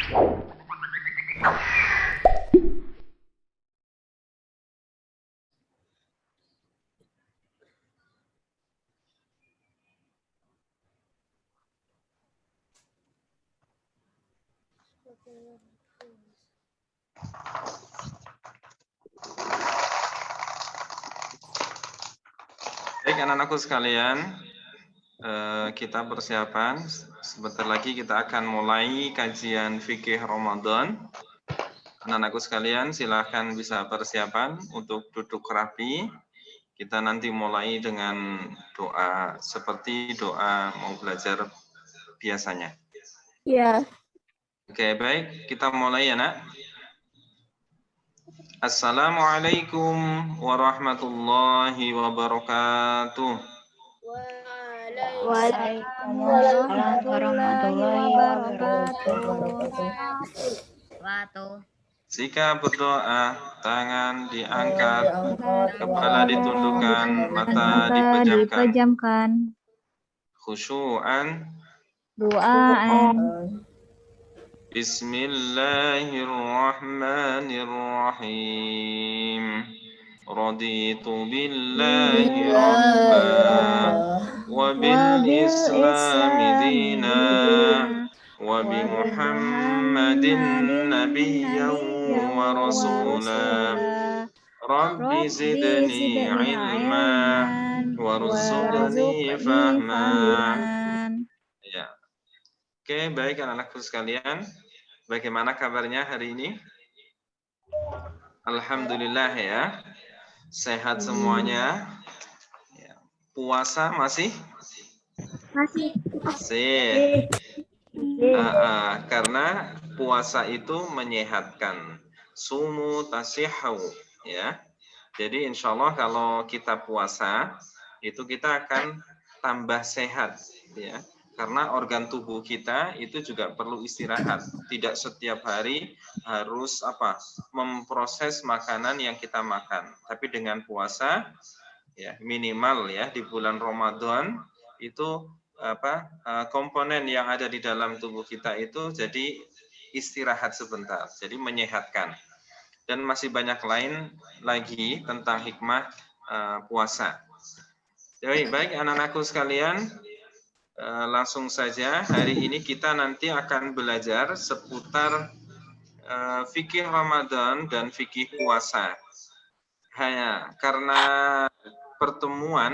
Baik anak-anakku sekalian, kita persiapan. Sebentar lagi kita akan mulai kajian fikih Ramadan. Anak-anakku sekalian silahkan bisa persiapan untuk duduk rapi. Kita nanti mulai dengan doa seperti doa mau belajar biasanya. Ya. Oke, baik. Kita mulai ya, Nak. Assalamualaikum warahmatullahi wabarakatuh. Waalaikumsalam warahmatullahi wabarakatuh. Jika berdoa, tangan diangkat, kepala ditundukkan, mata dipejamkan. Khusyu'an. Doaan. Bismillahirrahmanirrahim. Raditu billahi rabba wa bil islami dina wa bi Muhammadin nabiyyan wa rasula. Rabbi zidni ilma warzuqni fahma. Ya. Oke, baik anak-anakku sekalian. Bagaimana kabarnya hari ini? Alhamdulillah ya. Sehat semuanya. Ya. Puasa masih? Masih. Karena puasa itu menyehatkan. Sumu tasihhu ya. Jadi insya Allah kalau kita puasa itu kita akan tambah sehat ya. Karena organ tubuh kita itu juga perlu istirahat. Tidak setiap hari harus memproses makanan yang kita makan. Tapi dengan puasa ya minimal ya di bulan Ramadan itu komponen yang ada di dalam tubuh kita itu jadi istirahat sebentar. Jadi menyehatkan. Dan masih banyak lain lagi tentang hikmah puasa. Jadi baik anak-anakku sekalian. Langsung saja hari ini kita nanti akan belajar seputar fikih Ramadan dan fikih puasa. Karena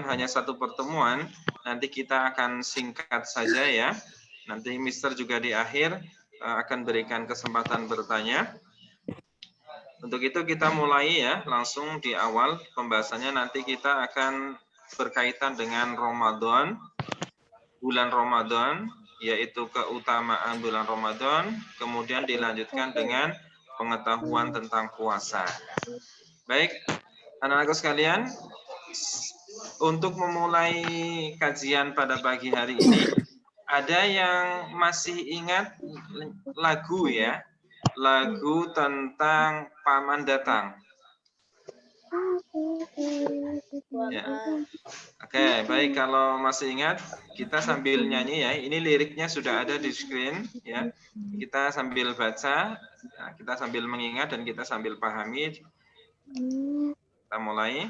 hanya satu pertemuan, nanti kita akan singkat saja ya. Nanti Mister juga di akhir akan berikan kesempatan bertanya. Untuk itu kita mulai ya, langsung di awal pembahasannya nanti kita akan berkaitan dengan Ramadan. Bulan Ramadan, yaitu keutamaan bulan Ramadan, kemudian dilanjutkan dengan pengetahuan tentang puasa. Baik, anak-anakku sekalian, untuk memulai kajian pada pagi hari ini, ada yang masih ingat lagu ya, lagu tentang Paman Datang. Ya. Oke, baik kalau masih ingat kita sambil nyanyi ya. Ini liriknya sudah ada di screen ya. Kita sambil baca, kita sambil mengingat dan kita sambil pahami. Kita mulai.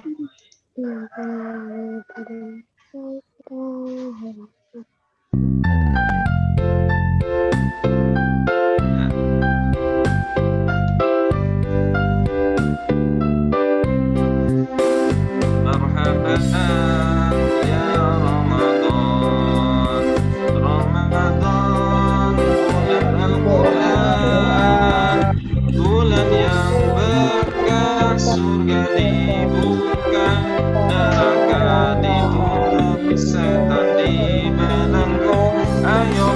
Neraka ditutupi setan di belenggu. Ayo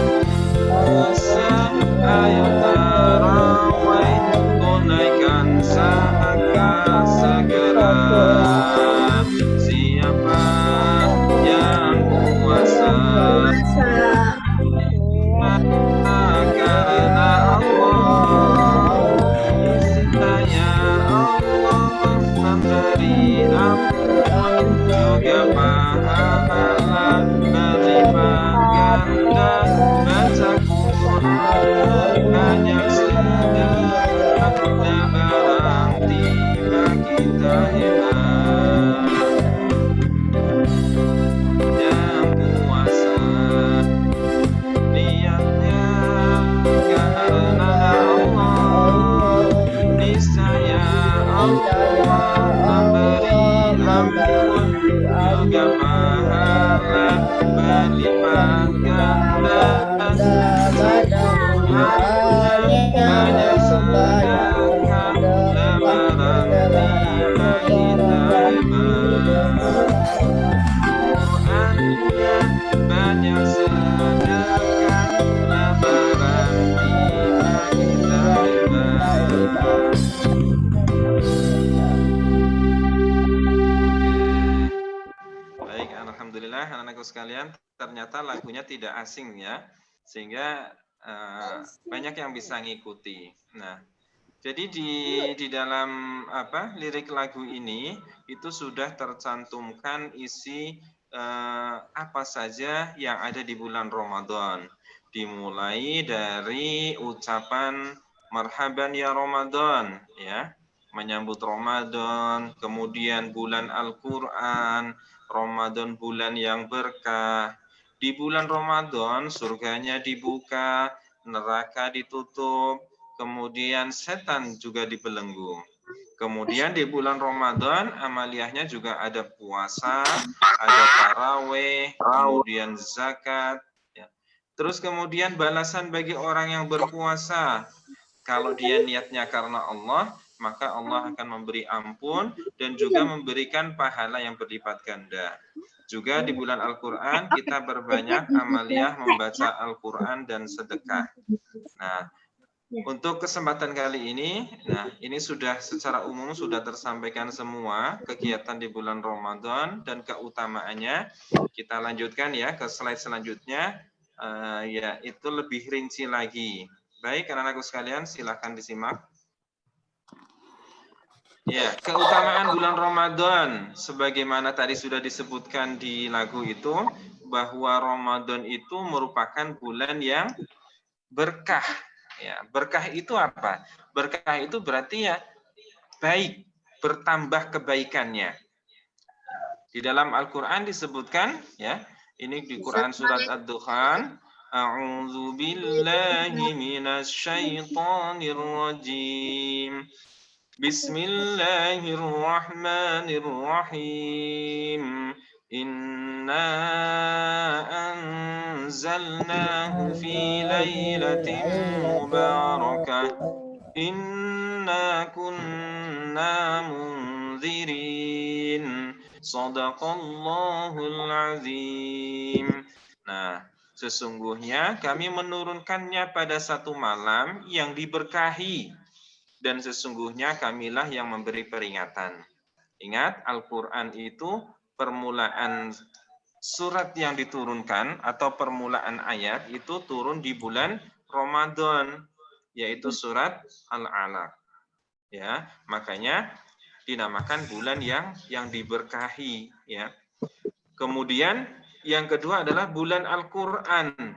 sekalian, ternyata lagunya tidak asing ya, sehingga banyak yang bisa ngikuti. Nah, jadi di dalam lirik lagu ini itu sudah tercantumkan isi apa saja yang ada di bulan Ramadan. Dimulai dari ucapan marhaban ya Ramadan, ya, menyambut Ramadan, kemudian bulan Al-Qur'an, Ramadan bulan yang berkah. Di bulan Ramadan surganya dibuka, neraka ditutup, kemudian setan juga dibelenggu. Kemudian di bulan Ramadan amaliyahnya juga ada puasa, ada taraweh, kemudian zakat. Ya. Terus kemudian balasan bagi orang yang berpuasa. Kalau dia niatnya karena Allah, maka Allah akan memberi ampun dan juga memberikan pahala yang berlipat ganda. Juga di bulan Al-Quran kita berbanyak amaliyah membaca Al-Quran dan sedekah. Nah, untuk kesempatan kali ini, ini sudah secara umum sudah tersampaikan semua kegiatan di bulan Ramadan dan keutamaannya. Kita lanjutkan ya ke slide selanjutnya, yaitu lebih rinci lagi. Baik, anak-anakku sekalian, silakan disimak. Ya, keutamaan bulan Ramadan, sebagaimana tadi sudah disebutkan di lagu itu, bahwa Ramadan itu merupakan bulan yang berkah. Ya, berkah itu apa? Berkah itu berarti ya baik, bertambah kebaikannya. Di dalam Al-Qur'an disebutkan ya, ini di Quran surat Ad-Dukhan, A'udzu billahi minasy syaithanir rajim. Bismillahirrahmanirrahim. Inna anzalnahu fi lailatin mubarakah. Inna kunna munzirin. Shadaqallahul azim. Nah, sesungguhnya kami menurunkannya pada satu malam yang diberkahi. Dan sesungguhnya kamilah yang memberi peringatan. Ingat, Al-Quran itu permulaan surat yang diturunkan atau permulaan ayat itu turun di bulan Ramadan, yaitu surat Al-Alaq. Ya, makanya dinamakan bulan yang diberkahi. Ya. Kemudian yang kedua adalah bulan Al-Quran.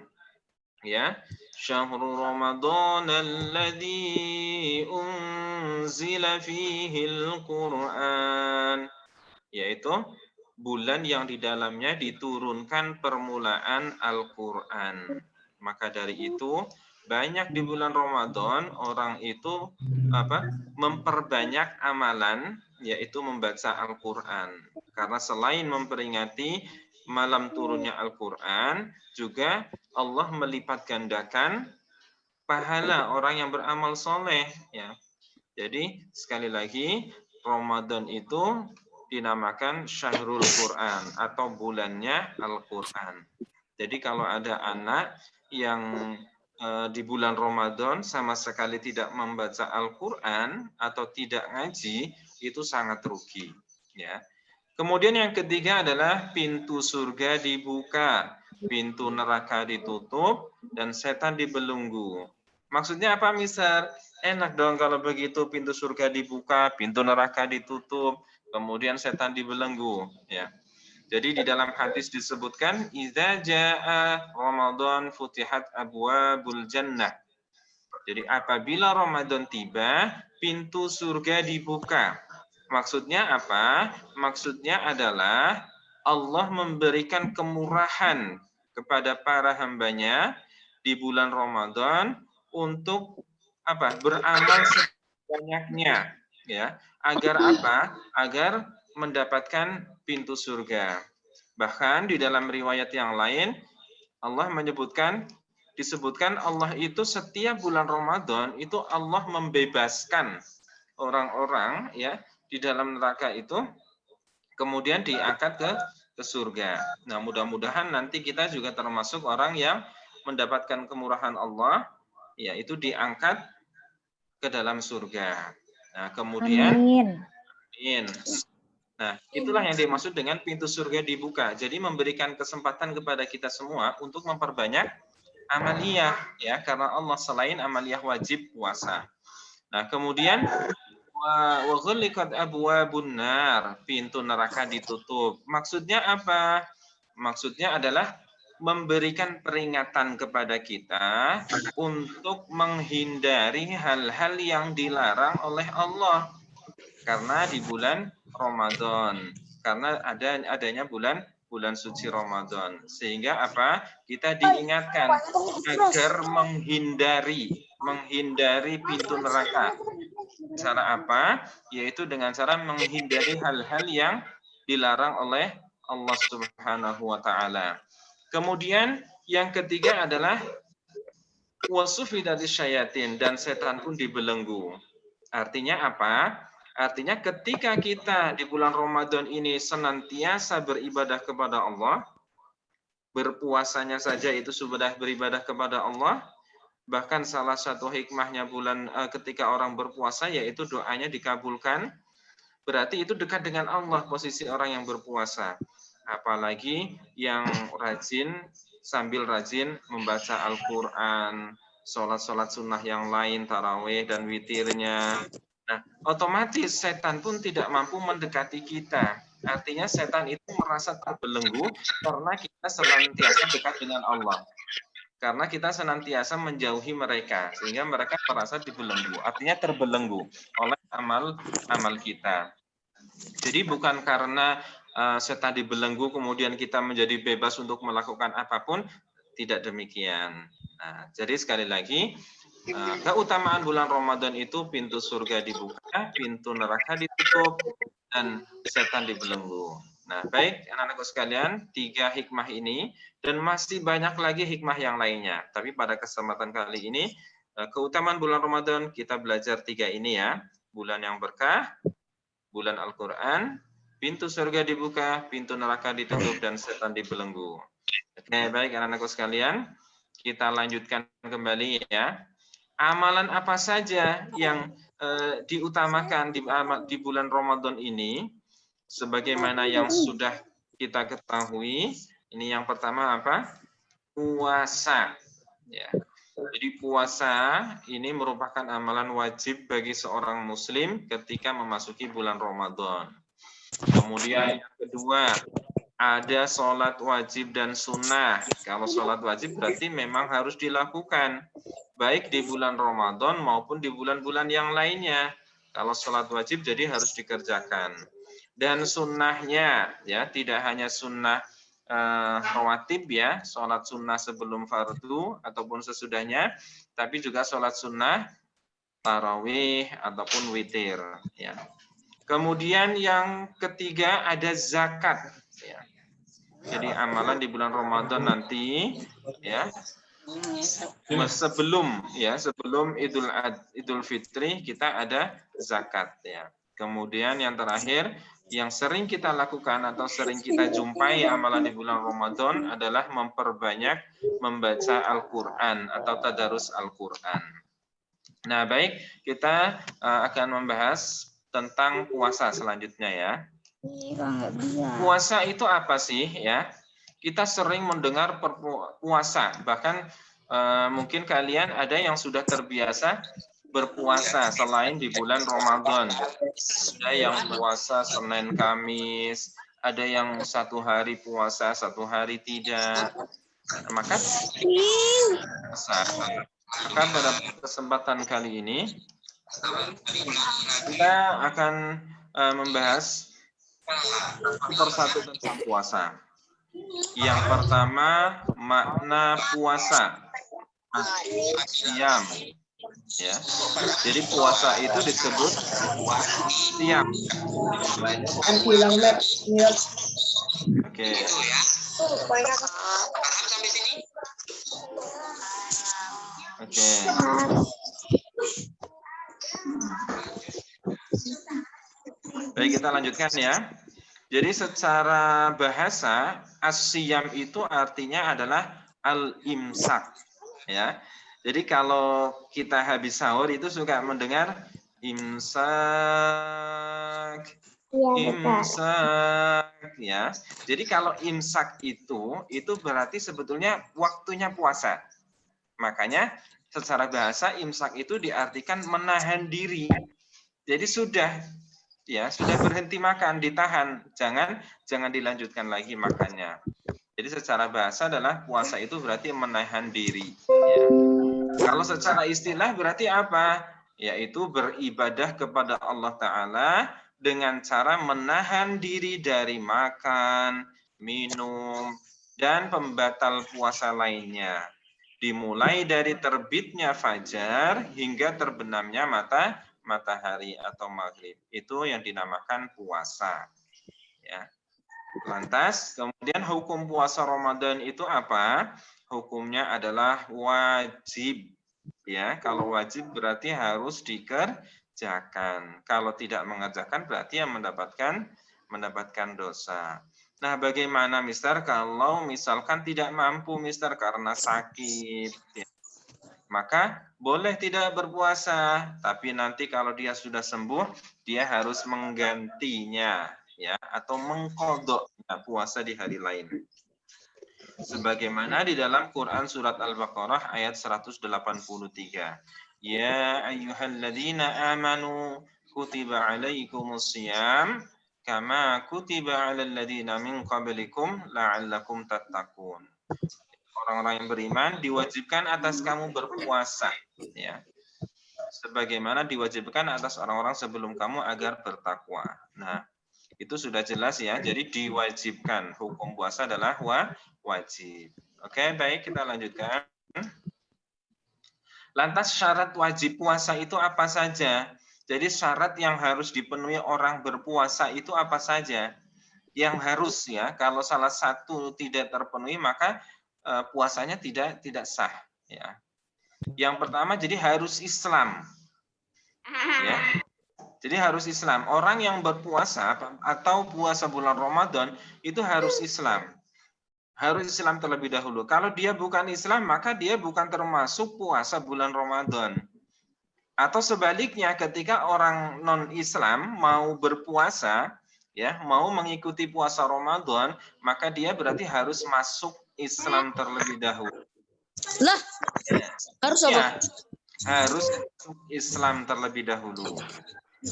Ya, syahrul Ramadan alladzi unzila fihil Qur'an, yaitu bulan yang di dalamnya diturunkan permulaan Al-Qur'an. Maka dari itu banyak di bulan Ramadan orang itu memperbanyak amalan, yaitu membaca Al-Qur'an. Karena selain memperingati malam turunnya Al-Qur'an, juga Allah melipat gandakan pahala orang yang beramal soleh. Ya. Jadi sekali lagi Ramadan itu dinamakan Syahrul Quran atau bulannya Al-Quran. Jadi kalau ada anak yang di bulan Ramadan sama sekali tidak membaca Al-Quran atau tidak ngaji, itu sangat rugi. Ya. Kemudian yang ketiga adalah pintu surga dibuka, pintu neraka ditutup, dan setan dibelenggu. Maksudnya apa, Mister? Enak dong kalau begitu, pintu surga dibuka, pintu neraka ditutup, kemudian setan dibelenggu. Ya. Jadi di dalam hadis disebutkan, "Idza jaa Ramadan futihat abwabul jannah." Jadi apabila Ramadan tiba, pintu surga dibuka. Maksudnya apa? Maksudnya adalah Allah memberikan kemurahan kepada para hambanya di bulan Ramadan untuk beramal sebanyaknya, ya. Agar apa? Agar mendapatkan pintu surga. Bahkan di dalam riwayat yang lain Allah disebutkan Allah itu setiap bulan Ramadan itu Allah membebaskan orang-orang ya di dalam neraka itu, kemudian diangkat ke surga. Nah, mudah-mudahan nanti kita juga termasuk orang yang mendapatkan kemurahan Allah, yaitu diangkat ke dalam surga. Nah, kemudian, amin. Nah, itulah yang dimaksud dengan pintu surga dibuka. Jadi memberikan kesempatan kepada kita semua untuk memperbanyak amaliyah, ya, karena Allah selain amaliyah wajib puasa. Nah, kemudian wa ghulliqat abwabun nar, pintu neraka ditutup. Maksudnya apa? Maksudnya adalah memberikan peringatan kepada kita untuk menghindari hal-hal yang dilarang oleh Allah. Karena di bulan Ramadan, karena adanya bulan suci Ramadan, sehingga apa? Kita diingatkan agar menghindari pintu neraka. Cara apa? Yaitu dengan cara menghindari hal-hal yang dilarang oleh Allah Subhanahu wa taala. Kemudian yang ketiga adalah wasufi dari syayatin, dan setan pun dibelenggu. Artinya apa? Artinya ketika kita di bulan Ramadan ini senantiasa beribadah kepada Allah, berpuasanya saja itu sudah beribadah kepada Allah, bahkan salah satu hikmahnya ketika orang berpuasa yaitu doanya dikabulkan, berarti itu dekat dengan Allah posisi orang yang berpuasa. Apalagi yang sambil rajin membaca Al-Quran, sholat-sholat sunnah yang lain, tarawih dan witirnya. Nah, otomatis setan pun tidak mampu mendekati kita. Artinya setan itu merasa terbelenggu karena kita senantiasa dekat dengan Allah. Karena kita senantiasa menjauhi mereka, sehingga mereka merasa dibelenggu. Artinya terbelenggu oleh amal kita. Jadi bukan karena setan dibelenggu kemudian kita menjadi bebas untuk melakukan apapun, tidak demikian. Nah, jadi sekali lagi, keutamaan bulan Ramadan itu pintu surga dibuka, pintu neraka ditutup, dan setan dibelenggu. Nah, baik anak-anakku sekalian, 3 hikmah ini dan masih banyak lagi hikmah yang lainnya. Tapi pada kesempatan kali ini, keutamaan bulan Ramadan kita belajar 3 ini ya. Bulan yang berkah, bulan Al-Quran, pintu surga dibuka, pintu neraka ditutup, dan setan dibelenggu. Oke, baik anak-anakku sekalian, kita lanjutkan kembali ya. Amalan apa saja yang diutamakan di bulan Ramadan ini, sebagaimana yang sudah kita ketahui. Ini yang pertama apa? Puasa. Ya. Jadi puasa ini merupakan amalan wajib bagi seorang muslim ketika memasuki bulan Ramadan. Kemudian yang kedua, ada sholat wajib dan sunnah. Kalau sholat wajib berarti memang harus dilakukan, baik di bulan Ramadan maupun di bulan-bulan yang lainnya. Kalau sholat wajib jadi harus dikerjakan. Dan sunnahnya, ya tidak hanya sunnah rawatib ya, sholat sunnah sebelum fardu ataupun sesudahnya, tapi juga sholat sunnah tarawih ataupun witir. Ya. Kemudian yang ketiga ada zakat. Ya. Jadi amalan di bulan Ramadan nanti, ya sebelum Idul Fitri kita ada zakat. Ya. Kemudian yang terakhir, yang sering kita lakukan atau sering kita jumpai amalan di bulan Ramadan adalah memperbanyak membaca Al-Quran atau tadarus Al-Quran. Nah, baik, kita akan membahas tentang puasa selanjutnya ya. Puasa itu apa sih ya? Kita sering mendengar puasa, bahkan mungkin kalian ada yang sudah terbiasa berpuasa selain di bulan Ramadan. Ada yang puasa Senin Kamis, ada yang 1 hari puasa, 1 hari tidak. Maka pada kesempatan kali ini kita akan membahas persatu tentang puasa. Yang pertama, makna puasa. Siyam. Ya. Jadi puasa itu disebut siyam. Oke. Oke. Baik, kita lanjutkan ya. Jadi secara bahasa, as-siyam itu artinya adalah al-imsak. Ya. Jadi kalau kita habis sahur itu suka mendengar imsak, Imsak, ya. Jadi kalau imsak itu berarti sebetulnya waktunya puasa. Makanya secara bahasa imsak itu diartikan menahan diri. Jadi sudah berhenti makan, ditahan, jangan dilanjutkan lagi makannya. Jadi secara bahasa adalah puasa itu berarti menahan diri. Ya. Kalau secara istilah berarti apa? Yaitu beribadah kepada Allah Ta'ala dengan cara menahan diri dari makan, minum, dan pembatal puasa lainnya. Dimulai dari terbitnya fajar hingga terbenamnya matahari atau maghrib. Itu yang dinamakan puasa. Ya. Lantas, kemudian hukum puasa Ramadan itu apa? Hukumnya adalah wajib. Ya, kalau wajib berarti harus dikerjakan. Kalau tidak mengerjakan berarti yang mendapatkan dosa. Nah, bagaimana Mister kalau misalkan tidak mampu Mister karena sakit? Ya. Maka boleh tidak berpuasa, tapi nanti kalau dia sudah sembuh, dia harus menggantinya, ya, atau mengkodok puasa di hari lain. Sebagaimana di dalam Quran surat Al-Baqarah ayat 183. Ya ayyuhalladzina amanu kutiba alaikumus syiyam kama kutiba alal ladzina min qablikum la'allakum tattaqun. Orang-orang yang beriman diwajibkan atas kamu berpuasa, ya. Sebagaimana diwajibkan atas orang-orang sebelum kamu agar bertakwa. Nah, itu sudah jelas ya. Jadi diwajibkan. Hukum puasa adalah wajib. Oke, baik, kita lanjutkan. Lantas syarat wajib puasa itu apa saja? Jadi syarat yang harus dipenuhi orang berpuasa itu apa saja? Yang harus, ya, kalau salah satu tidak terpenuhi maka puasanya tidak sah, ya. Yang pertama jadi harus Islam. Ya. Jadi harus Islam. Orang yang berpuasa atau puasa bulan Ramadan itu harus Islam. Harus Islam terlebih dahulu. Kalau dia bukan Islam, maka dia bukan termasuk puasa bulan Ramadan. Atau sebaliknya, ketika orang non-Islam mau berpuasa, ya, mau mengikuti puasa Ramadan, maka dia berarti harus masuk Islam terlebih dahulu. Lah, harus apa? Ya, harus Islam terlebih dahulu.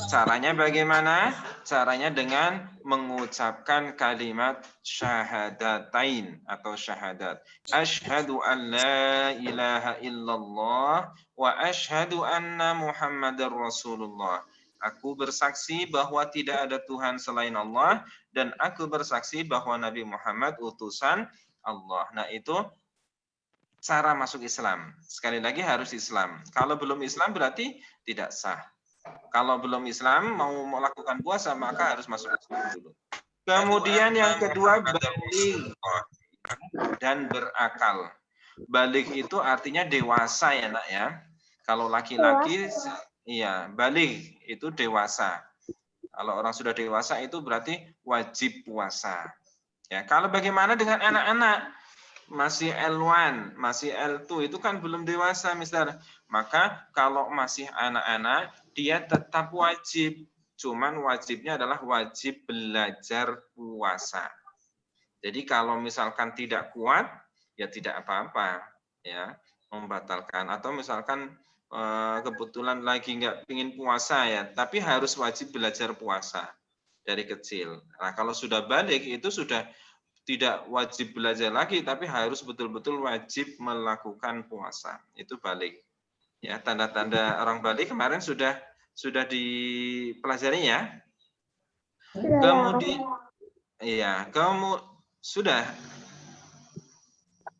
Caranya bagaimana? Caranya dengan mengucapkan kalimat syahadatain atau syahadat. Asyhadu an la ilaha illallah wa asyhadu anna Muhammadar Rasulullah. Aku bersaksi bahwa tidak ada Tuhan selain Allah dan aku bersaksi bahwa Nabi Muhammad utusan Allah. Nah, itu cara masuk Islam. Sekali lagi harus Islam. Kalau belum Islam berarti tidak sah. Kalau belum Islam mau melakukan puasa maka harus masuk Islam dulu. Kemudian yang kedua baligh dan berakal. Baligh itu artinya dewasa ya nak ya. Kalau laki-laki iya baligh itu dewasa. Kalau orang sudah dewasa itu berarti wajib puasa. Ya, kalau bagaimana dengan anak-anak? Masih L1, masih L2 itu kan belum dewasa, Mister. Maka kalau masih anak-anak, dia tetap wajib. Cuman wajibnya adalah wajib belajar puasa. Jadi kalau misalkan tidak kuat, ya tidak apa-apa, ya, membatalkan. Atau misalkan kebetulan lagi nggak ingin puasa ya, tapi harus wajib belajar puasa dari kecil. Nah, kalau sudah balik itu sudah tidak wajib belajar lagi, tapi harus betul-betul wajib melakukan puasa. Itu balik. Ya, tanda-tanda orang balik kemarin sudah dipelajari ya. Kemudian, iya, sudah.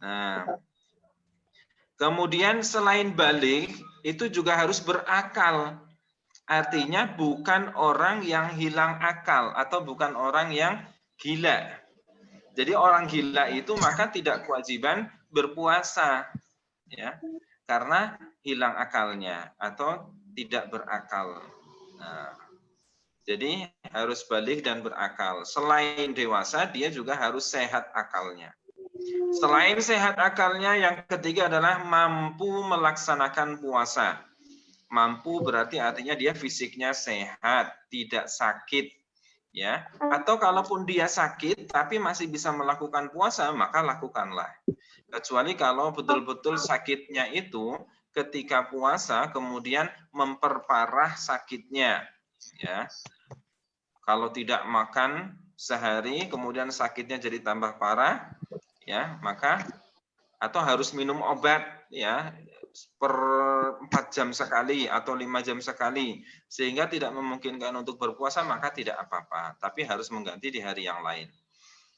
Nah, kemudian selain balik itu juga harus berakal. Artinya bukan orang yang hilang akal atau bukan orang yang gila. Jadi orang gila itu maka tidak kewajiban berpuasa, ya, karena hilang akalnya atau tidak berakal. Nah, jadi harus balik dan berakal. Selain dewasa, dia juga harus sehat akalnya. Selain sehat akalnya, yang ketiga adalah mampu melaksanakan puasa. Mampu berarti artinya dia fisiknya sehat, tidak sakit. ya. Atau kalaupun dia sakit tapi masih bisa melakukan puasa, maka lakukanlah. Kecuali kalau betul-betul sakitnya itu ketika puasa kemudian memperparah sakitnya, ya. Kalau tidak makan sehari kemudian sakitnya jadi tambah parah, ya, maka atau harus minum obat, ya, per 4 jam sekali atau 5 jam sekali sehingga tidak memungkinkan untuk berpuasa, maka tidak apa-apa, tapi harus mengganti di hari yang lain.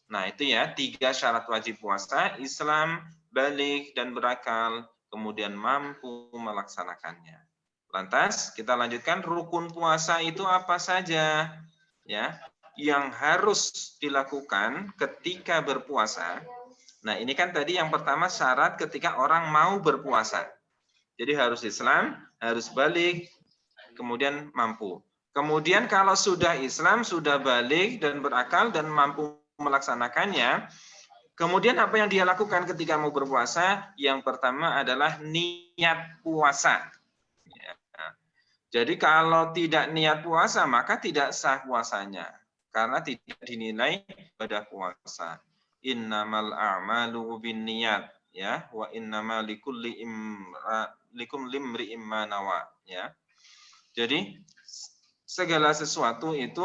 Nah, itu ya 3 syarat wajib puasa: Islam, baligh dan berakal, kemudian mampu melaksanakannya. Lantas kita lanjutkan, rukun puasa itu apa saja, ya, yang harus dilakukan ketika berpuasa. Nah, ini kan tadi yang pertama syarat ketika orang mau berpuasa. Jadi harus Islam, harus baligh, kemudian mampu. Kemudian kalau sudah Islam, sudah baligh dan berakal dan mampu melaksanakannya, kemudian apa yang dia lakukan ketika mau berpuasa? Yang pertama adalah niat puasa. Jadi kalau tidak niat puasa, maka tidak sah puasanya. Karena tidak dinilai ibadah puasa. Innamal a'malu binniyat, ya, wa innama likulli limri'im ma nawa, ya. Jadi segala sesuatu itu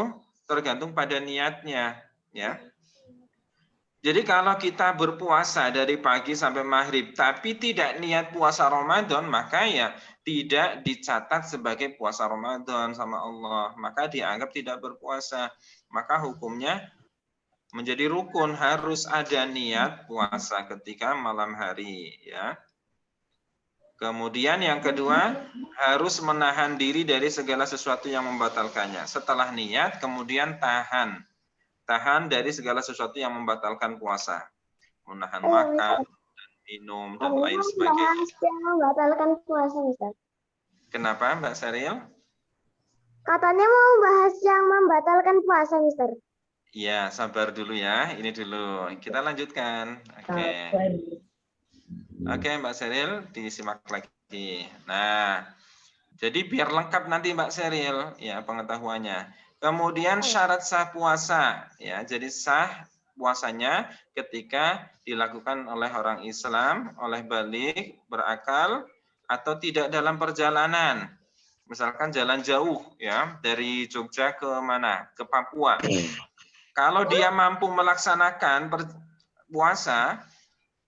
tergantung pada niatnya, ya. Jadi kalau kita berpuasa dari pagi sampai maghrib tapi tidak niat puasa Ramadan, maka ya tidak dicatat sebagai puasa Ramadan sama Allah, maka dianggap tidak berpuasa. Maka hukumnya menjadi rukun, harus ada niat puasa ketika malam hari, ya. Kemudian yang kedua, harus menahan diri dari segala sesuatu yang membatalkannya. Setelah niat, kemudian tahan dari segala sesuatu yang membatalkan puasa. Menahan makan, minum, dan lain sebagainya. Yang membatalkan puasa, Ustaz. Kenapa, Mbak Seril? Katanya mau bahas yang membatalkan puasa, Mister. Ya, sabar dulu ya. Ini dulu. Kita lanjutkan. Oke. Oke, Mbak Seril, disimak lagi. Nah, jadi biar lengkap nanti Mbak Seril ya pengetahuannya. Kemudian syarat sah puasa, ya. Jadi sah puasanya ketika dilakukan oleh orang Islam, oleh baligh, berakal, atau tidak dalam perjalanan. Misalkan jalan jauh, ya, dari Jogja ke mana? Ke Papua. Kalau dia mampu melaksanakan puasa,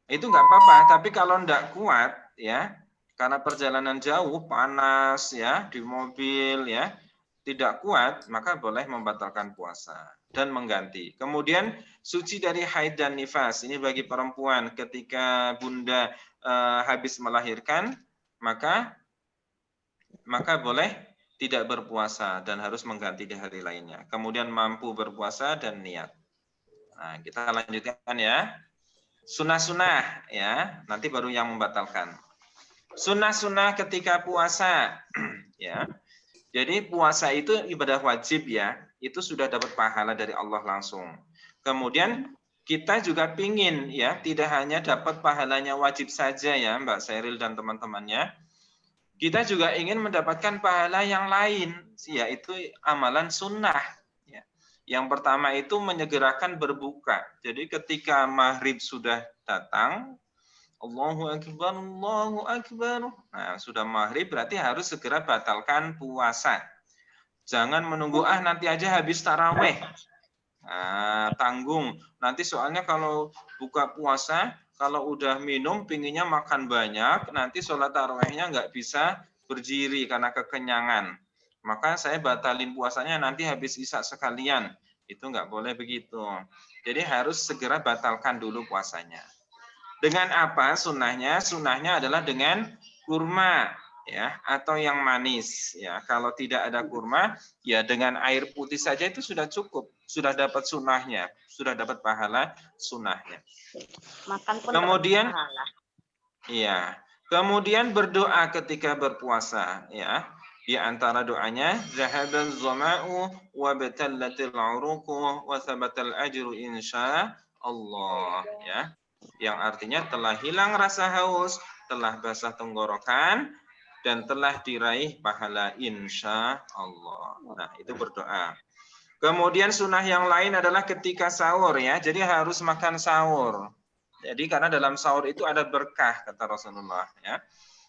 itu nggak apa-apa. Tapi kalau nggak kuat, ya, karena perjalanan jauh, panas, ya, di mobil, ya, tidak kuat, maka boleh membatalkan puasa dan mengganti. Kemudian suci dari haid dan nifas. Ini bagi perempuan ketika bunda habis melahirkan, maka boleh tidak berpuasa dan harus mengganti di hari lainnya. Kemudian mampu berpuasa dan niat. Nah, kita lanjutkan ya. Sunnah-sunnah, ya, nanti baru yang membatalkan. Sunnah-sunnah ketika puasa, ya. Jadi puasa itu ibadah wajib, ya. Itu sudah dapat pahala dari Allah langsung. Kemudian kita juga pingin, ya, tidak hanya dapat pahalanya wajib saja, ya, Mbak Seril dan teman-temannya. Kita juga ingin mendapatkan pahala yang lain, yaitu amalan sunnah. Ya. Yang pertama itu menyegerakan berbuka. Jadi ketika maghrib sudah datang, Allahu Akbar, Allahu Akbar. Nah, sudah maghrib berarti harus segera batalkan puasa. Jangan menunggu, nanti aja habis taraweh. Nah, tanggung. Nanti soalnya kalau buka puasa, kalau udah minum, pinginnya makan banyak, nanti sholat tarawehnya nggak bisa berdiri karena kekenyangan. Maka saya batalin puasanya nanti habis isya sekalian. Itu nggak boleh begitu. Jadi harus segera batalkan dulu puasanya. Dengan apa sunnahnya? Sunnahnya adalah dengan kurma, ya, atau yang manis, ya. Kalau tidak ada kurma, ya dengan air putih saja itu sudah cukup, sudah dapat sunnahnya, sudah dapat pahala sunnahnya. Makan pun Kemudian, pahala. iya, kemudian berdoa ketika berpuasa, ya. Di antara doanya, zahadaz zama'u wa batallatil 'uruqu wa thabatal ajru insya Allah, ya. Yang artinya telah hilang rasa haus, telah basah tenggorokan, dan telah diraih pahala insya Allah. Nah, itu berdoa. Kemudian sunnah yang lain adalah ketika sahur ya. Jadi harus makan sahur. Jadi karena dalam sahur itu ada berkah kata Rasulullah ya.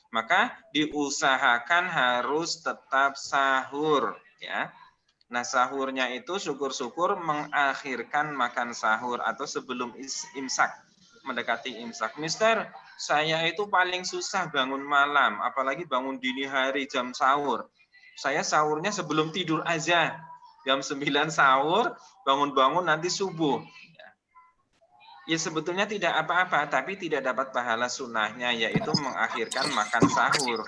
Maka diusahakan harus tetap sahur ya. Nah, sahurnya itu syukur-syukur mengakhirkan makan sahur atau sebelum imsak, mendekati imsak. Mister, saya itu paling susah bangun malam, apalagi bangun dini hari jam sahur. Saya sahurnya sebelum tidur aja. Jam 9 sahur, bangun-bangun nanti subuh. Ya sebetulnya tidak apa-apa, tapi tidak dapat pahala sunnahnya, yaitu mengakhirkan makan sahur.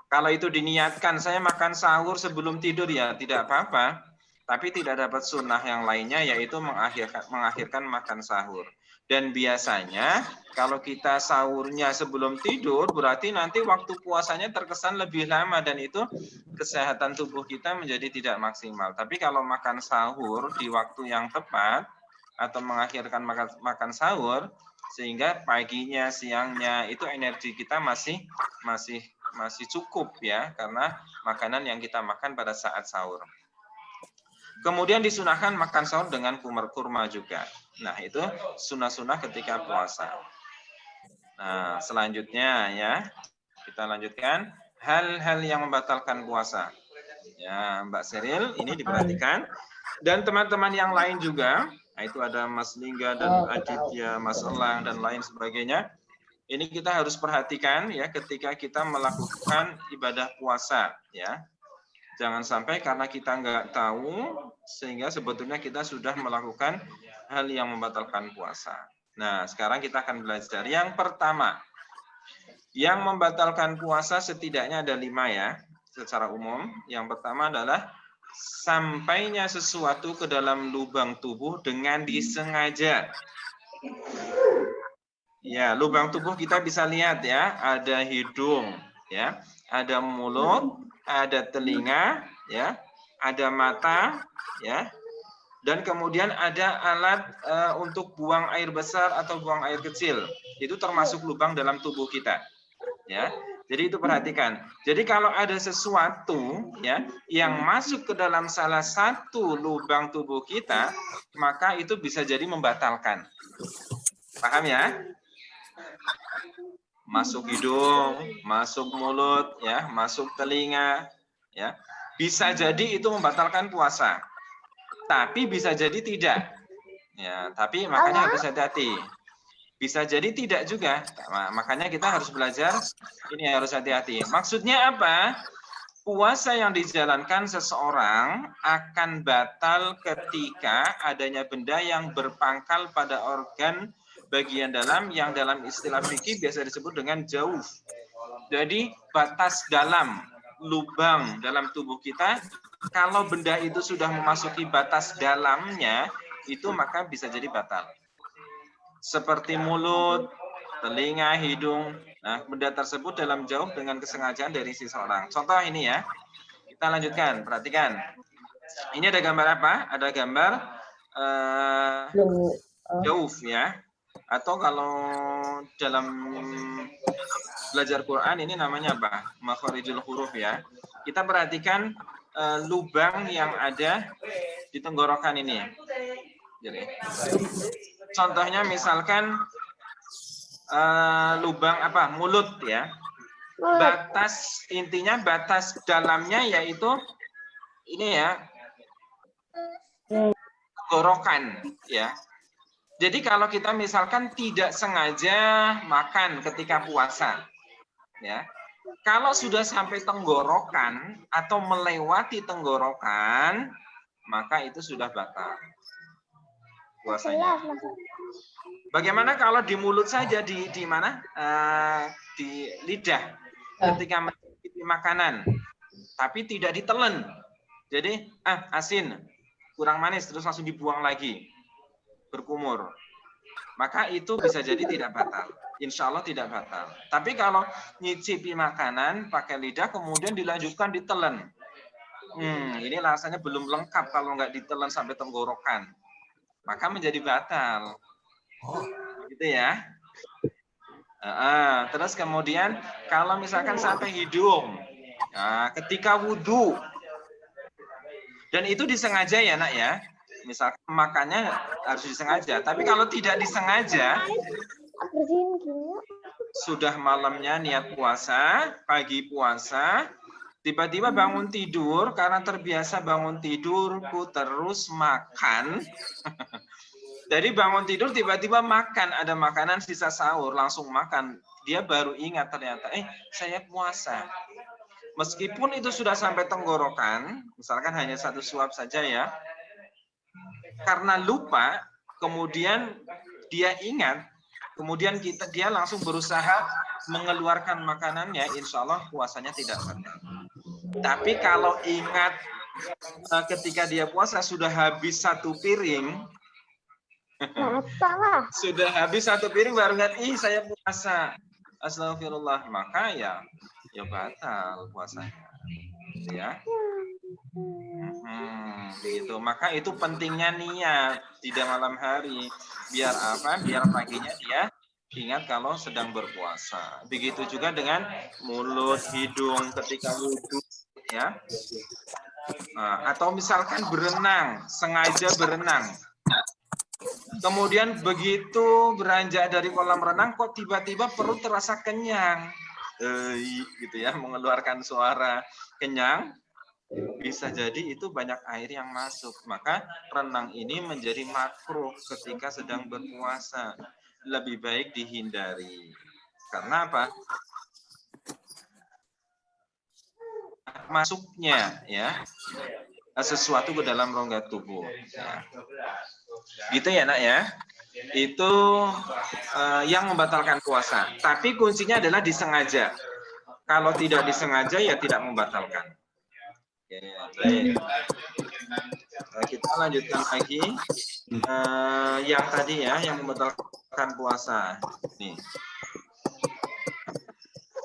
Kalau itu diniatkan, saya makan sahur sebelum tidur ya tidak apa-apa. Tapi tidak dapat sunnah yang lainnya, yaitu mengakhirkan makan sahur. Dan biasanya kalau kita sahurnya sebelum tidur, berarti nanti waktu puasanya terkesan lebih lama. Dan itu kesehatan tubuh kita menjadi tidak maksimal. Tapi kalau makan sahur di waktu yang tepat, atau mengakhirkan makan sahur, sehingga paginya, siangnya, itu energi kita masih cukup ya, karena makanan yang kita makan pada saat sahur. Kemudian disunahkan makan sahur dengan kurma juga. Nah, itu sunah-sunah ketika puasa. Nah, selanjutnya ya, kita lanjutkan hal-hal yang membatalkan puasa. Ya, Mbak Seril, ini diperhatikan. Dan teman-teman yang lain juga, nah itu ada Mas Lingga dan Aditya, Mas Elang, dan lain sebagainya. Ini kita harus perhatikan ya ketika kita melakukan ibadah puasa ya. Jangan sampai karena kita nggak tahu sehingga sebetulnya kita sudah melakukan hal yang membatalkan puasa. Nah, sekarang kita akan belajar. Yang pertama, yang membatalkan puasa setidaknya ada 5 ya secara umum. Yang pertama adalah sampainya sesuatu ke dalam lubang tubuh dengan disengaja. Ya, lubang tubuh kita bisa lihat ya, ada hidung, ya, ada mulut, ada telinga, ya, ada mata, ya, dan kemudian ada alat untuk buang air besar atau buang air kecil. Itu termasuk lubang dalam tubuh kita, ya. Jadi itu perhatikan. Jadi kalau ada sesuatu ya yang masuk ke dalam salah satu lubang tubuh kita, maka itu bisa jadi membatalkan. Paham ya? Masuk hidung, masuk mulut, ya, masuk telinga, ya, bisa jadi itu membatalkan puasa, tapi bisa jadi tidak, ya, tapi makanya harus hati-hati. Bisa jadi tidak juga, makanya kita harus belajar, ini harus hati-hati. Maksudnya apa? Puasa yang dijalankan seseorang akan batal ketika adanya benda yang berpangkal pada organ bagian dalam yang dalam istilah fikih biasa disebut dengan jauf. Jadi batas dalam, lubang dalam tubuh kita, kalau benda itu sudah memasuki batas dalamnya, itu maka bisa jadi batal. Seperti mulut, telinga, hidung. Nah, benda tersebut dalam jauh dengan kesengajaan dari seseorang. Contoh ini ya. Kita lanjutkan, perhatikan. Ini ada gambar apa? Ada gambar jauf ya. Atau kalau dalam belajar Quran ini namanya apa? Makharijul huruf ya. Kita perhatikan lubang yang ada di tenggorokan ini. Jadi, contohnya misalkan lubang apa? Mulut ya. Batas intinya batas dalamnya yaitu ini ya. Tenggorokan ya. Jadi kalau kita misalkan tidak sengaja makan ketika puasa, ya, kalau sudah sampai tenggorokan atau melewati tenggorokan, maka itu sudah batal puasanya. Bagaimana kalau di mulut saja, di mana? Di lidah, ketika mencicipi makanan, tapi tidak ditelan. Jadi asin, kurang manis, terus langsung dibuang lagi. Berkumur, maka itu bisa jadi tidak batal. Insya Allah tidak batal. Tapi kalau nyicipi makanan pakai lidah kemudian dilanjutkan ditelan, ini rasanya belum lengkap kalau nggak ditelan sampai tenggorokan, maka menjadi batal. Gitu ya. Terus kemudian kalau misalkan sampai hidung, ketika wudhu Dan itu disengaja ya nak ya. Misalkan makannya harus disengaja. Tapi kalau tidak disengaja, sudah malamnya niat puasa, pagi puasa, tiba-tiba bangun tidur, karena terbiasa bangun tidurku terus makan. Jadi bangun tidur tiba-tiba makan, ada makanan sisa sahur, langsung makan. Dia baru ingat ternyata, saya puasa. Meskipun itu sudah sampai tenggorokan, misalkan hanya 1 suap saja ya, karena lupa, kemudian dia ingat, kemudian dia langsung berusaha mengeluarkan makanannya, insya Allah puasanya tidak batal. Tapi kalau ingat ketika dia puasa sudah habis 1 piring, sudah habis 1 piring baru ingat, saya puasa, astagfirullah, maka ya batal puasanya, ya. Begitu. Maka itu pentingnya niat tidak malam hari, biar apa? Biar paginya dia ingat kalau sedang berpuasa. Begitu juga dengan mulut, hidung ketika wudhu, ya. Atau misalkan berenang, sengaja berenang. Kemudian begitu beranjak dari kolam renang, kok tiba-tiba perut terasa kenyang, gitu ya, mengeluarkan suara kenyang. Bisa jadi itu banyak air yang masuk. Maka renang ini menjadi makruh ketika sedang berpuasa. Lebih baik dihindari. Karena apa? Masuknya ya sesuatu ke dalam rongga tubuh. Ya. Gitu ya nak ya. Itu yang membatalkan puasa. Tapi kuncinya adalah disengaja. Kalau tidak disengaja ya tidak membatalkan. Baik. Kita lanjutkan lagi yang tadi ya, yang membatalkan puasa. Nih.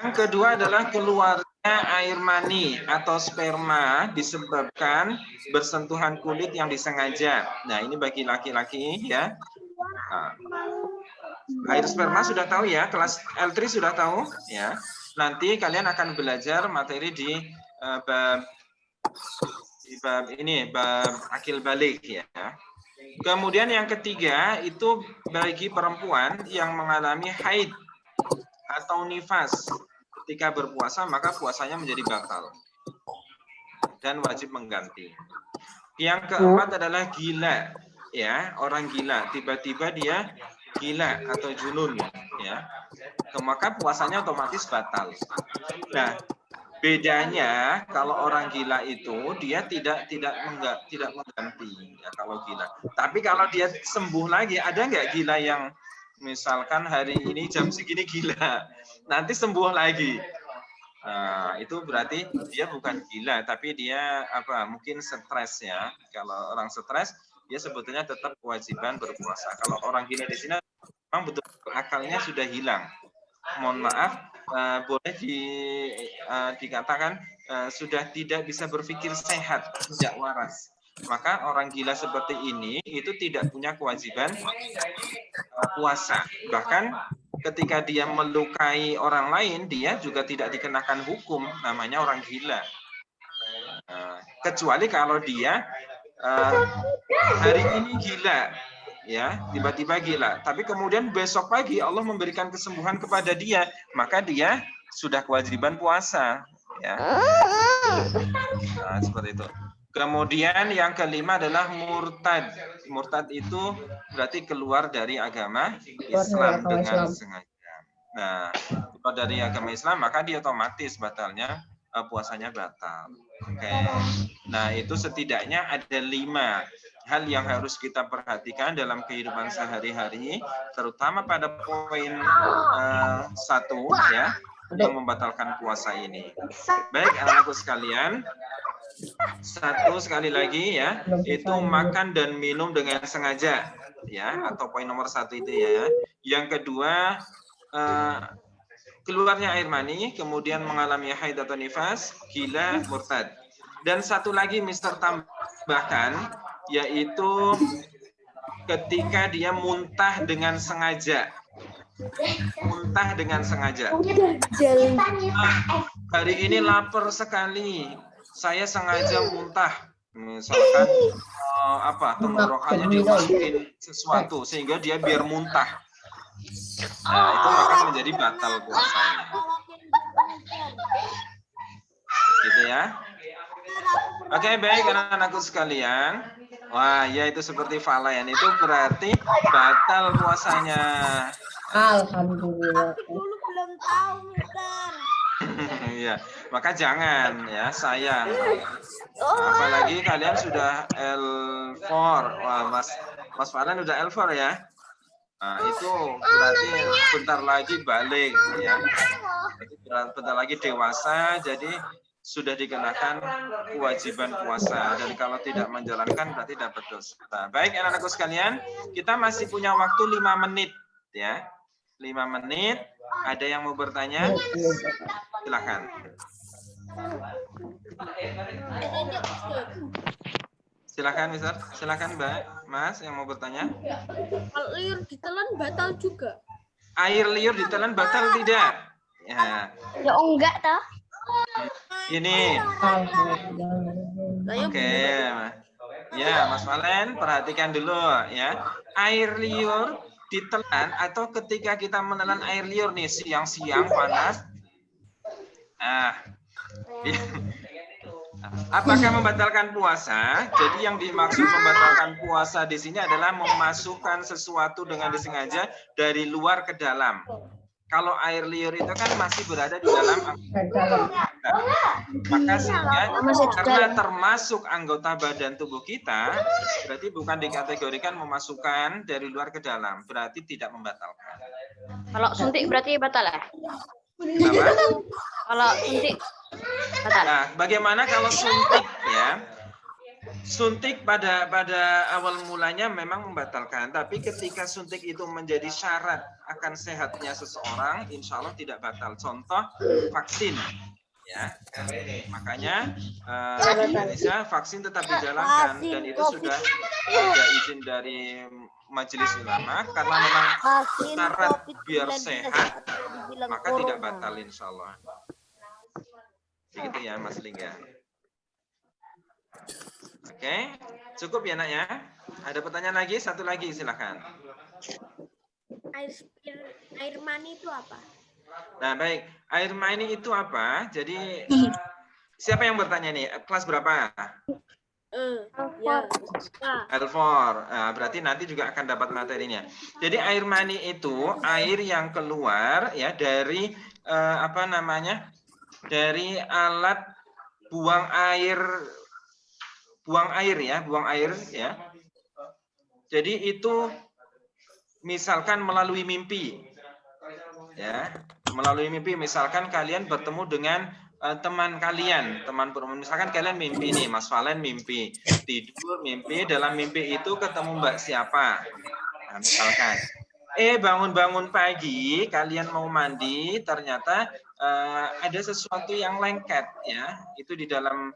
Yang kedua adalah keluarnya air mani atau sperma disebabkan bersentuhan kulit yang disengaja. Nah, ini bagi laki-laki ya. Air sperma sudah tahu ya, kelas L3 sudah tahu ya. Nanti kalian akan belajar materi di bab akil balik ya. Kemudian yang ketiga itu bagi perempuan yang mengalami haid atau nifas ketika berpuasa, maka puasanya menjadi batal dan wajib mengganti. Yang keempat adalah gila ya, orang gila, tiba-tiba dia gila atau junun ya, maka puasanya otomatis batal. Nah, bedanya kalau orang gila itu dia tidak mengganti ya kalau gila. Tapi kalau dia sembuh lagi, ada nggak gila yang misalkan hari ini jam segini gila, nanti sembuh lagi? Nah, itu berarti dia bukan gila, tapi dia mungkin stres ya. Kalau orang stres, dia sebetulnya tetap kewajiban berpuasa. Kalau orang gila di sini memang betul akalnya sudah hilang. Mohon maaf, boleh dikatakan sudah tidak bisa berpikir sehat, tidak waras. Maka orang gila seperti ini itu tidak punya kewajiban puasa. Bahkan ketika dia melukai orang lain, dia juga tidak dikenakan hukum, namanya orang gila. Kecuali kalau dia hari ini gila, ya tiba-tiba gila, tapi kemudian besok pagi Allah memberikan kesembuhan kepada dia, maka dia sudah kewajiban puasa ya. Nah, seperti itu. Kemudian yang kelima adalah murtad. Murtad itu berarti keluar dari agama Islam dengan sengaja. Nah, keluar dari agama Islam maka dia otomatis batalnya puasanya batal. Oke. Nah, itu setidaknya ada 5 hal yang harus kita perhatikan dalam kehidupan sehari-hari, terutama pada poin 1 ya, yang membatalkan puasa ini. Baik anak-anakku sekalian, 1 sekali lagi ya, itu makan dan minum dengan sengaja ya, atau poin nomor 1 itu ya. Yang kedua, keluarnya air mani, kemudian mengalami haid atau nifas, gila, murtad. Dan 1 lagi Mister tambahkan, yaitu ketika dia muntah dengan sengaja. Muntah dengan sengaja. Hari ini lapar sekali, saya sengaja muntah. Misalkan tenggorokannya dimasukin sesuatu sehingga dia biar muntah. Nah, itu maka menjadi batal puasanya. Gitu ya. Oke, baik anak-anakku sekalian. Wah, ya itu seperti falayan itu berarti batal puasanya. Alhamdulillah. Dulu belum tahu, Mister. Iya, maka jangan ya, sayang. Apalagi kalian sudah L4. Wah, Mas Falan udah L4 ya. Nah, itu berarti bentar lagi balik ya. Bentar lagi dewasa, jadi sudah dikenakan kewajiban puasa, dan kalau tidak menjalankan berarti dapat dosa. Baik anak-anakku sekalian, kita masih punya waktu 5 menit ya. 5 menit. Ada yang mau bertanya? Silakan. Silakan, Mister. Silakan, Mbak. Mas yang mau bertanya? Kalau liur ditelan batal juga. Air liur ditelan batal tidak? Ya. Ya enggak toh. Ini. Oke. Ya, Mas Valen, perhatikan dulu ya. Air liur ditelan atau ketika kita menelan air liur nih siang-siang panas. Nah, apakah membatalkan puasa? Jadi yang dimaksud membatalkan puasa di sini adalah memasukkan sesuatu dengan disengaja dari luar ke dalam. Kalau air liur itu kan masih berada di dalam anggota, maka sehingga karena termasuk anggota badan tubuh kita, berarti bukan dikategorikan memasukkan dari luar ke dalam, berarti tidak membatalkan. Kalau suntik berarti batal ya? Apa? Kalau suntik batal. Nah, bagaimana kalau suntik ya? Suntik pada awal mulanya memang membatalkan, tapi ketika suntik itu menjadi syarat akan sehatnya seseorang, insya Allah tidak batal. Contoh vaksin, ya. Makanya di Indonesia vaksin tetap dijalankan dan itu sudah ada izin dari Majelis Ulama karena memang syarat biar sehat, maka tidak batal insya Allah. Begitu ya Mas Lingga. Oke, cukup ya nak ya. Ada pertanyaan lagi? Satu lagi silakan. Air mani itu apa? Nah baik, air mani itu apa? Jadi siapa yang bertanya nih? Kelas berapa? Ya. L4. Nah, berarti nanti juga akan dapat materinya. Jadi air mani itu air yang keluar ya dari dari alat buang air ya. Jadi itu misalkan melalui mimpi. Ya, melalui mimpi misalkan kalian bertemu dengan teman kalian, misalkan kalian mimpi nih, Mas Valen mimpi, tidur mimpi, dalam mimpi itu ketemu Mbak siapa? Nah, misalkan bangun-bangun pagi, kalian mau mandi, ternyata ada sesuatu yang lengket ya, itu di dalam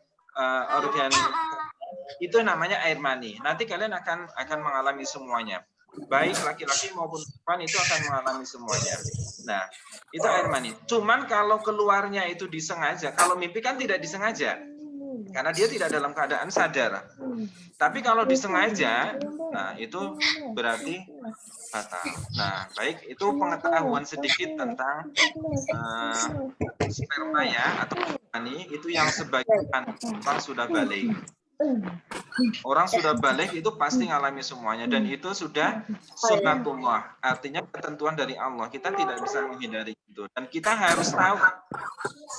organ, itu namanya air mani. Nanti kalian akan mengalami semuanya. Baik laki-laki maupun perempuan itu akan mengalami semuanya. Nah, itu air mani. Cuman kalau keluarnya itu disengaja, kalau mimpi kan tidak disengaja. Karena dia tidak dalam keadaan sadar. Tapi kalau disengaja, nah itu berarti batal. Nah, baik, itu pengetahuan sedikit tentang sperma ya, atau mani, itu yang sebagian orang sudah balik. Orang sudah balik itu pasti ngalami semuanya, dan itu sudah sunnatullah, artinya ketentuan dari Allah. Kita tidak bisa menghindari itu, dan kita harus tahu,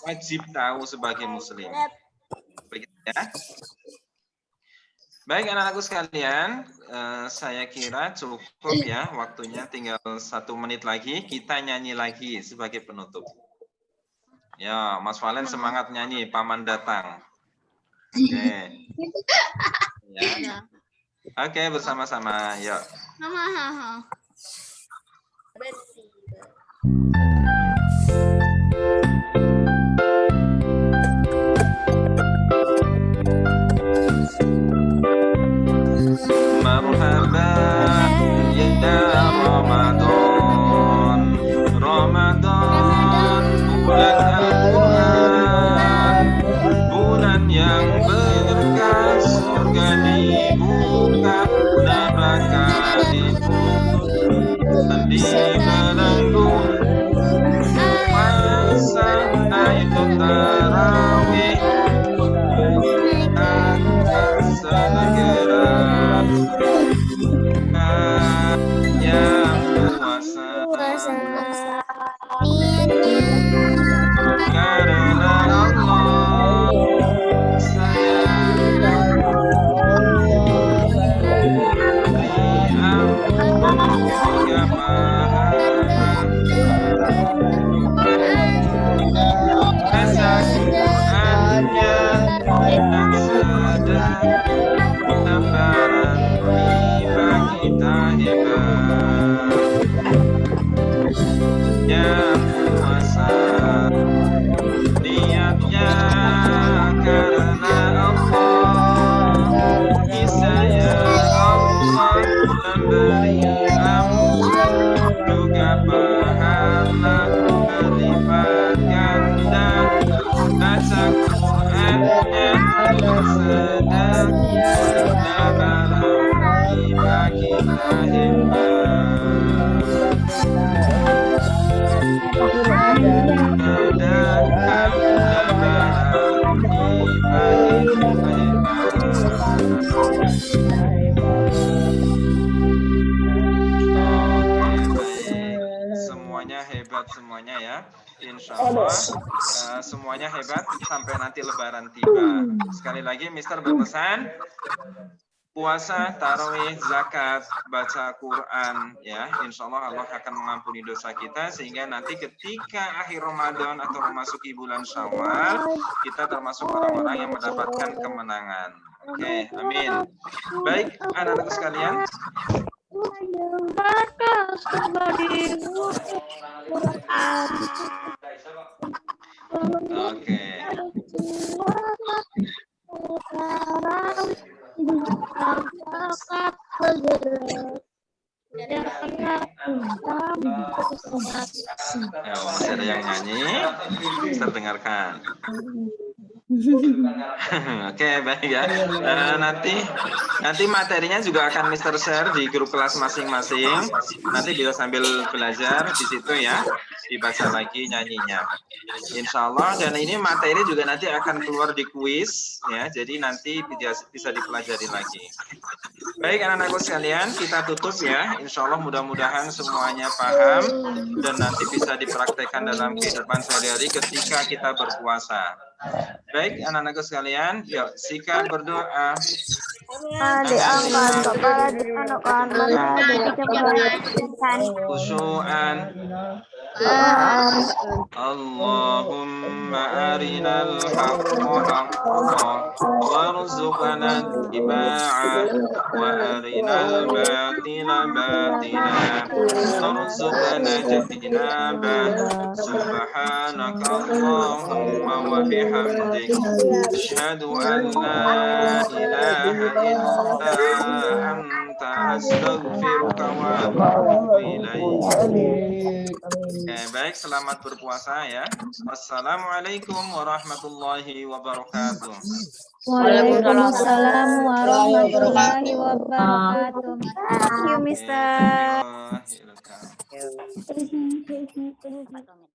wajib tahu sebagai muslim. Begitu ya. Baik anak-anakku sekalian, saya kira cukup ya waktunya, tinggal 1 menit lagi, kita nyanyi lagi sebagai penutup. Ya, Mas Valen semangat nyanyi, paman datang. Oke. Ya. Oke, bersama-sama. Yuk. Marhaban ya Ramadan, Ramadan bulan Al-Quran, bulan yang berkah. Mandi belenggu puasa itu tarawih akan segera yang puasa karena Allah sayang juga pahala kesaksiannya dan sedang lebaran tiba kita hebat ya puasa niatnya karena Allah bisa ya Allah memberi ampun juga pahala berlipat ganda baca Qur'annya sedang lebaran tiba kita hebat sedangkan lebaran tiba kita semuanya hebat semuanya ya. Insya Allah semuanya hebat sampai nanti lebaran tiba. Sekali lagi Mister berpesan puasa, tarawih, zakat, baca Quran ya. Insya Allah Allah akan mengampuni dosa kita sehingga nanti ketika akhir Ramadan atau memasuki bulan Syawal kita termasuk orang-orang yang mendapatkan kemenangan. Oke, amin. Baik anak-anak sekalian. Oke. Ya, masih ada yang nyanyi. Kita dengarkan. Oke, baik ya. Nanti materinya juga akan Mister share di grup kelas masing-masing. Nanti bisa sambil belajar di situ ya, dibaca lagi nyanyinya. Insya Allah. Dan ini materi juga nanti akan keluar di kuis ya. Jadi nanti bisa dipelajari lagi. Baik anak-anakku sekalian, kita tutup ya. Insya Allah mudah-mudahan semuanya paham dan nanti bisa dipraktekkan dalam kehidupan sehari-hari ketika kita berpuasa. Baik anak-anakku sekalian, yuk sikap berdoa. Diangkat kepala ditanukkan Khusyu'an. Allahumma arinal haqqa haqqan warzuqna ittiba'ah wa arinal batila batila warzuqna ijtinabah subhanaka Allahumma wa bihamdik asyhadu an la ilaha illa anta astaghfiruka wa atubu ilaik. Baik, selamat berpuasa ya. Wassalamualaikum warahmatullahi wabarakatuh. Waalaikumsalam warahmatullahi wabarakatuh. Thank you, Mister. Waalaikumsalam.